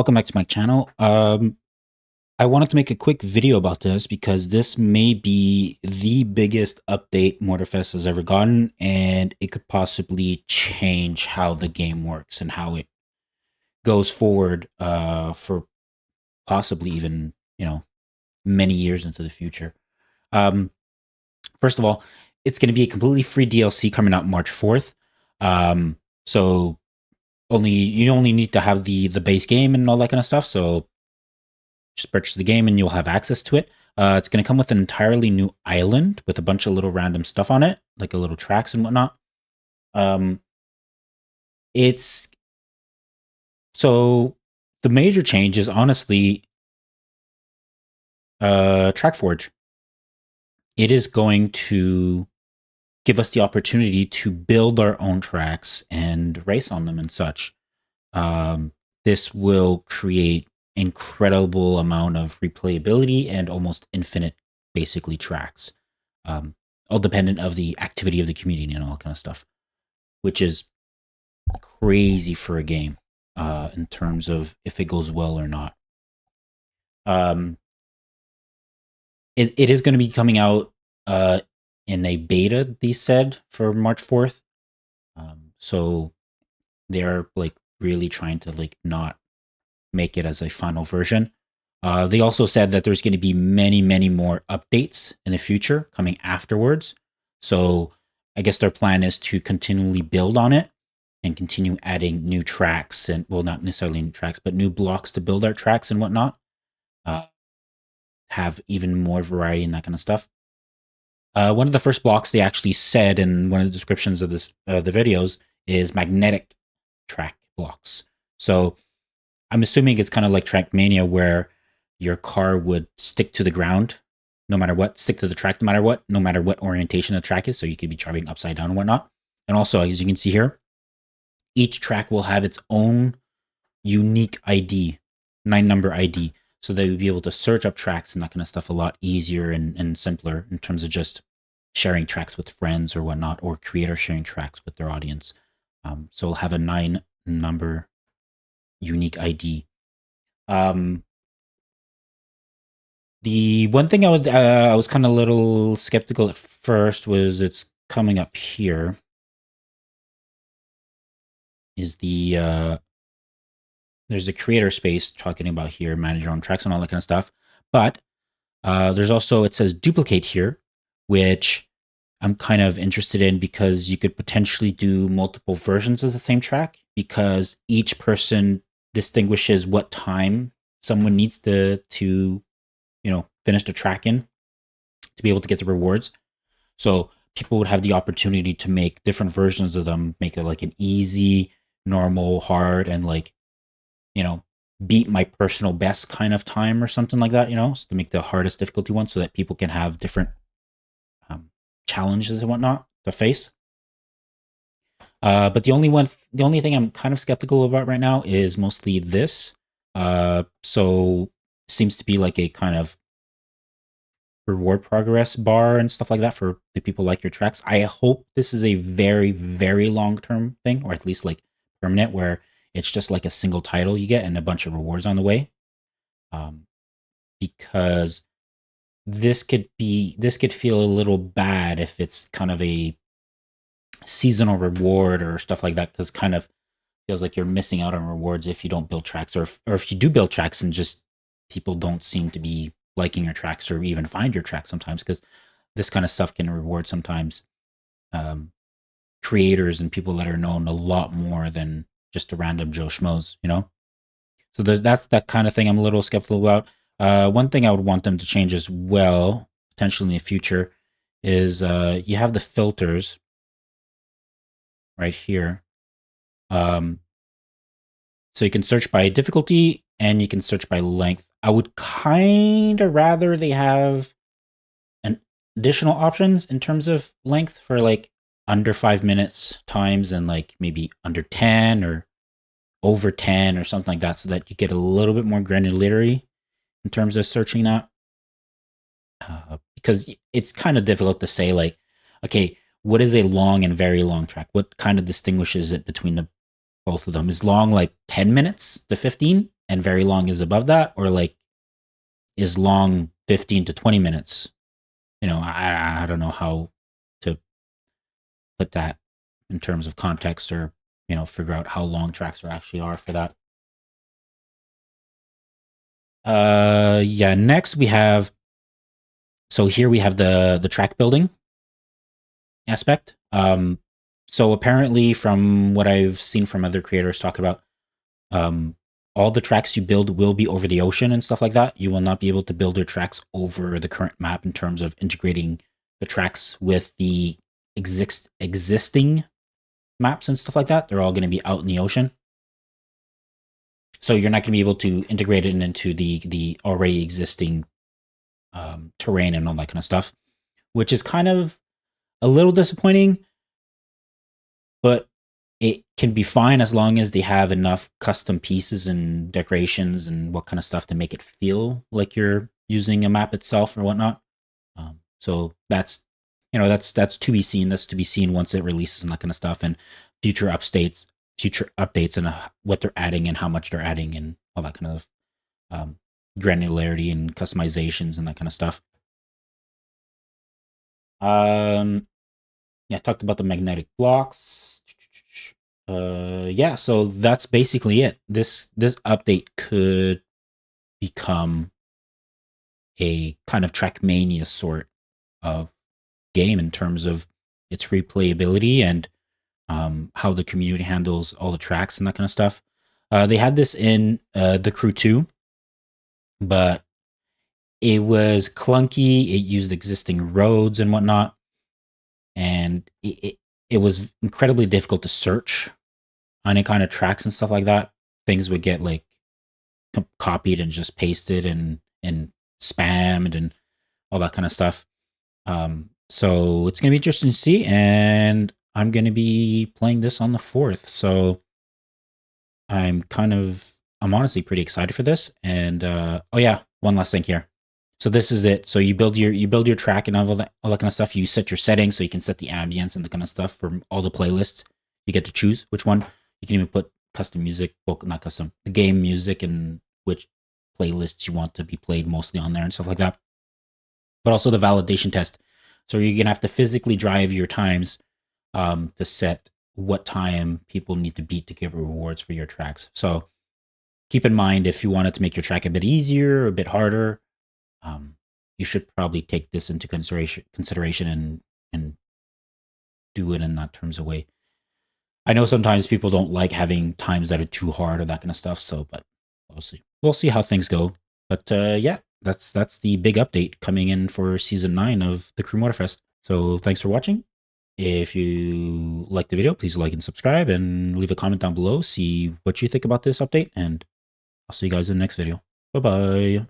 Welcome back to my channel. I wanted to make a quick video about this because this may be the biggest update Motorfest has ever gotten, and it could possibly change how the game works and how it goes forward for possibly even, many years into the future. Um, First of all, it's going to be a completely free DLC coming out March 4th. So you only need to have the base game and all that kind of stuff. So just purchase the game and you'll have access to it. It's going to come with an entirely new island with a bunch of little random stuff on it, like a little tracks and whatnot. Um, it's so the major change is honestly TrackForge. It is going to give us the opportunity to build our own tracks and race on them and such. This will create incredible amount of replayability and almost infinite, basically, tracks. All dependent of the activity of the community and all that kind of stuff, which is crazy for a game in terms of if it goes well or not. It is going to be coming out in a beta, they said, for March 4th. So they're like really trying to like not make it as a final version. They also said that there's going to be many, many more updates in the future coming afterwards. So I guess their plan is to continually build on it and continue adding new tracks and, well, not necessarily new tracks, but new blocks to build our tracks and whatnot. Have even more variety and that kind of stuff. One of the first blocks they actually said in one of the descriptions of this the videos is magnetic track blocks. So I'm assuming it's kind of like Trackmania, where your car would stick to the ground no matter what, stick to the track no matter what orientation the track is. So you could be driving upside down and whatnot. And also, as you can see here, each track will have its own unique ID, 9-number ID. So they would be able to search up tracks and that kind of stuff a lot easier and simpler in terms of just sharing tracks with friends or whatnot, or creators sharing tracks with their audience. So we'll have a 9-number unique ID. The one thing I was kind of a little skeptical at first was it's coming up here. Is there's a creator space talking about here, manage your own tracks and all that kind of stuff. But there's also, it says duplicate here, which I'm kind of interested in because you could potentially do multiple versions of the same track because each person distinguishes what time someone needs to finish the track in to be able to get the rewards. So people would have the opportunity to make different versions of them, make it like an easy, normal, hard, and like, beat my personal best kind of time or something like that, so to make the hardest difficulty one so that people can have different challenges and whatnot to face. But the only thing I'm kind of skeptical about right now is mostly this. So seems to be like a kind of reward progress bar and stuff like that for the people like your tracks. I hope this is a very, very long-term thing, or at least like permanent, where it's just like a single title you get and a bunch of rewards on the way. Because this could feel a little bad if it's kind of a seasonal reward or stuff like that, because kind of feels like you're missing out on rewards if you don't build tracks, or if you do build tracks and just people don't seem to be liking your tracks or even find your tracks sometimes, because this kind of stuff can reward sometimes creators and people that are known a lot more than just a random Joe Schmoes, So that's that kind of thing I'm a little skeptical about. One thing I would want them to change as well, potentially in the future, is you have the filters right here. So you can search by difficulty and you can search by length. I would kind of rather they have an additional options in terms of length for like under 5 minutes times and like maybe under 10 or over 10 or something like that, so that you get a little bit more granularity in terms of searching that. Because it's kind of difficult to say, like, okay, what is a long and very long track? What kind of distinguishes it between both of them? Is long like 10 minutes to 15 and very long is above that, or like is long 15 to 20 minutes? I don't know how to put that in terms of context, or figure out how long tracks actually are for that. Yeah, next we have, so here we have the track building aspect. So apparently, from what I've seen from other creators talk about, um, all the tracks you build will be over the ocean and stuff like that. You will not be able to build your tracks over the current map in terms of integrating the tracks with the existing maps and stuff like that. They're all going to be out in the ocean. So you're not going to be able to integrate it into the already existing terrain and all that kind of stuff, which is kind of a little disappointing, but it can be fine as long as they have enough custom pieces and decorations and what kind of stuff to make it feel like you're using a map itself or whatnot. So that's to be seen. That's to be seen once it releases and that kind of stuff, and future updates, and what they're adding and how much they're adding and all that kind of granularity and customizations and that kind of stuff. Yeah, I talked about the magnetic blocks. Yeah, so that's basically it. This update could become a kind of Trackmania sort of game in terms of its replayability and how the community handles all the tracks and that kind of stuff. They had this in the Crew 2, but it was clunky. It used existing roads and whatnot, and it was incredibly difficult to search on any kind of tracks and stuff like that. Things would get like copied and just pasted and spammed and all that kind of stuff. So it's gonna be interesting to see, and I'm gonna be playing this on the 4th. So I'm honestly pretty excited for this. And oh yeah, one last thing here. So this is it. So you build your track and all that kind of stuff. You set your settings, so you can set the ambience and the kind of stuff for all the playlists. You get to choose which one. You can even put custom music, well, not custom, the game music, and which playlists you want to be played mostly on there and stuff like that. But also the validation test. So you're gonna have to physically drive your times to set what time people need to beat to give rewards for your tracks. So keep in mind, if you wanted to make your track a bit easier, a bit harder, you should probably take this into consideration and do it in that terms of way. I know sometimes people don't like having times that are too hard or that kind of stuff. So, but we'll see how things go. But yeah, that's the big update coming in for season 9 of the Crew Motorfest. So thanks for watching. If you like the video, please like and subscribe and leave a comment down below. See what you think about this update, and I'll see you guys in the next video. Bye bye.